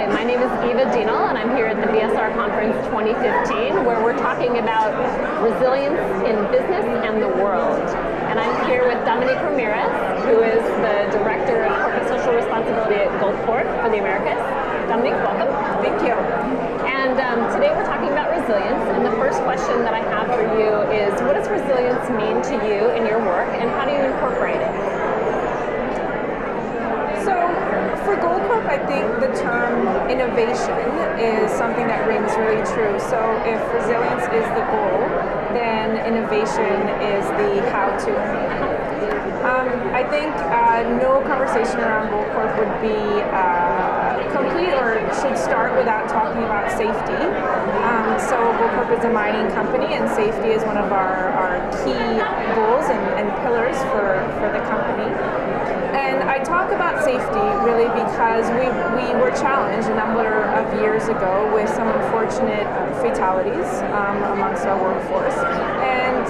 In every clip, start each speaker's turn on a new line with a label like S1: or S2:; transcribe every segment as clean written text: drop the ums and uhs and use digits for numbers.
S1: Hi, my name is Eva Dienel, and I'm here at the BSR Conference 2015, where we're talking about resilience in business and the world. And I'm here with Dominique Ramirez, who is the Director of Corporate Social Responsibility at Goldcorp for the Americas. Dominique, welcome.
S2: Thank you.
S1: And today we're talking about resilience, and the first question that I have for you is, what does resilience mean to you in your work, and how do you incorporate it?
S2: So for Goldcorp, I think the term innovation is something that rings really true. So if resilience is the goal, then innovation is the how-to. I think no conversation around Goldcorp would be complete or should start without talking about safety. So Goldcorp is a mining company, and safety is one of our key goals and pillars for the company. And I talk about safety really because we were challenged a number of years ago with some unfortunate fatalities amongst our workforce. And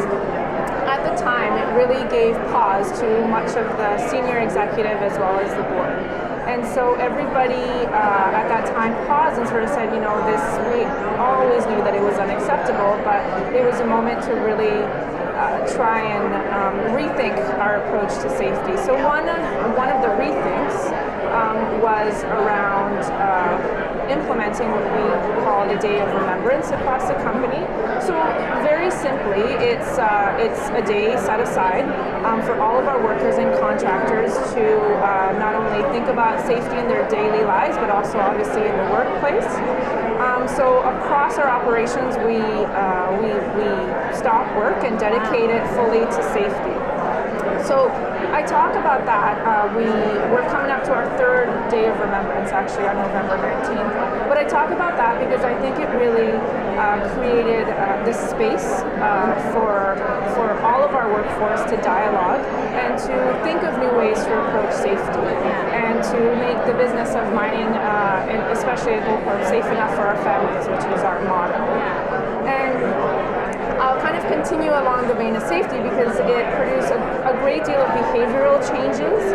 S2: at the time, it really gave pause to much of the senior executive as well as the board. And so everybody at that time paused and sort of said, we always knew that it was unacceptable, but it was a moment to really try and rethink our approach to safety. So one of the rethinks was around implementing what we call the Day of Remembrance across the company. So very simply, it's a day set aside for all of our workers and contractors to not only think about safety in their daily lives, but also obviously in the workplace. So across our operations, we stop work and dedicate it fully to safety. So I talk about that. We're coming up to our third Day of Remembrance, actually, on November 19th. But I talk about that because I think it really created this space for all of our workforce to dialogue and to think of new ways to approach safety and to make the business of mining, and especially at Goldcorp, safe enough for our families, which is our motto. And I'll kind of continue along the vein of safety because it produced a great deal of behavioral changes.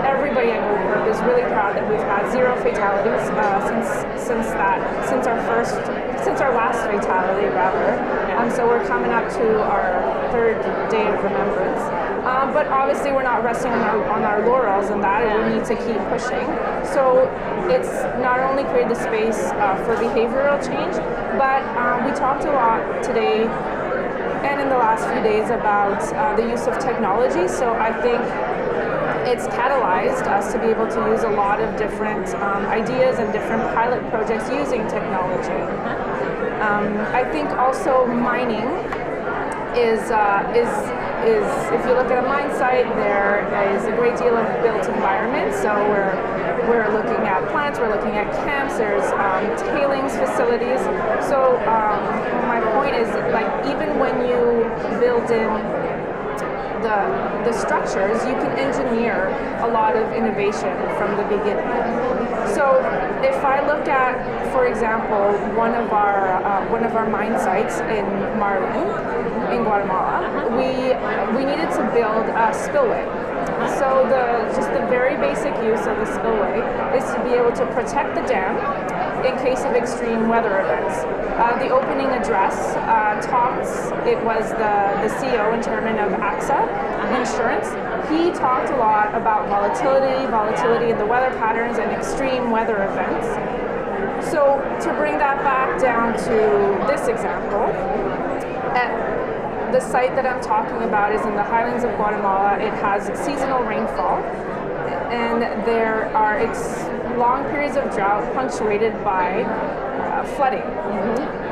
S2: Everybody at Goldcorp is really proud that we've had 0 fatalities since our last fatality, rather. So we're coming up to our third Day of Remembrance. But obviously we're not resting on our laurels and that, and we need to keep pushing. So it's not only created the space for behavioral change, but we talked a lot today and in the last few days about the use of technology. So I think it's catalyzed us to be able to use a lot of different ideas and different pilot projects using technology. I think also mining is if you look at a mine site, there is a great deal of built environment. So we're looking at plants, we're looking at camps, there's tailings facilities. So my point is, like, even when you build in the structures, you can engineer a lot of innovation from the beginning. So if I look at, for example, one of our mine sites in Marlin, in Guatemala, we needed to build a spillway. So just the very basic use of the spillway is to be able to protect the dam in case of extreme weather events. The opening address it was the CEO and chairman of AXA Insurance. He talked a lot about volatility in the weather patterns and extreme weather events. So to bring that back down to this example, the site that I'm talking about is in the highlands of Guatemala. It has seasonal rainfall, and there are long periods of drought punctuated by flooding.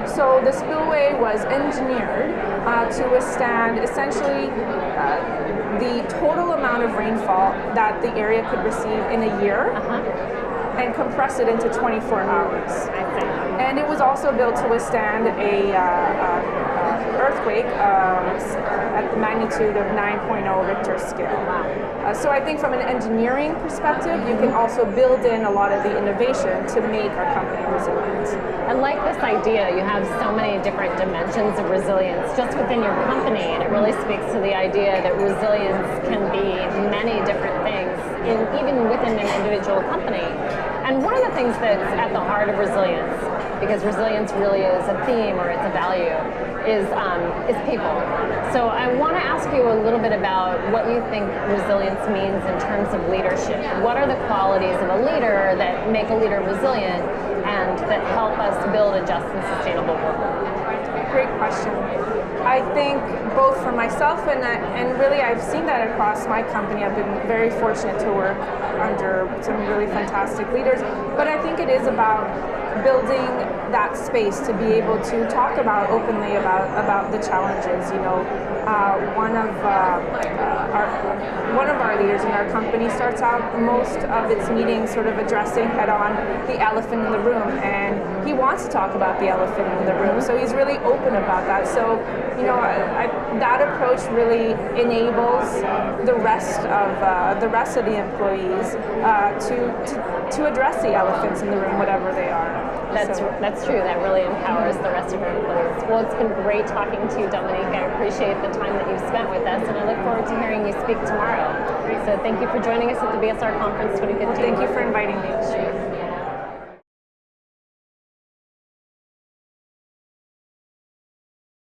S2: So the spillway was engineered to withstand essentially the total amount of rainfall that the area could receive in a year and compress it into 24 hours. And it was also built to withstand a earthquake at the magnitude of 9.0 Richter scale. So I think from an engineering perspective, you can also build in a lot of the innovation to make our company resilient.
S1: And like this idea, you have so many different dimensions of resilience just within your company, and it really speaks to the idea that resilience can be many different things, even within an individual company. And one of the things that's at the heart of resilience, because resilience really is a theme or it's a value, is people. So I want to ask you a little bit about what you think resilience means in terms of leadership. What are the qualities of a leader that make a leader resilient and that help us build a just and sustainable world?
S2: Great question. I think both for myself and really I've seen that across my company. I've been very fortunate to work under some really fantastic leaders, but I think it is about building that space to be able to talk about openly about the challenges. You know, one of our leaders in our company starts out most of its meetings sort of addressing head on the elephant in the room, and he wants to talk about the elephant in the room, so he's really open about that. So, you know, that approach really enables the rest of the employees to address the elephants in the room, whatever they are.
S1: That's true. That really empowers the rest of our employees. Well, it's been great talking to you, Dominique. I appreciate the time that you've spent with us, and I look forward to hearing you speak tomorrow. So thank you for joining us at the BSR Conference 2015.
S2: Thank you for inviting me.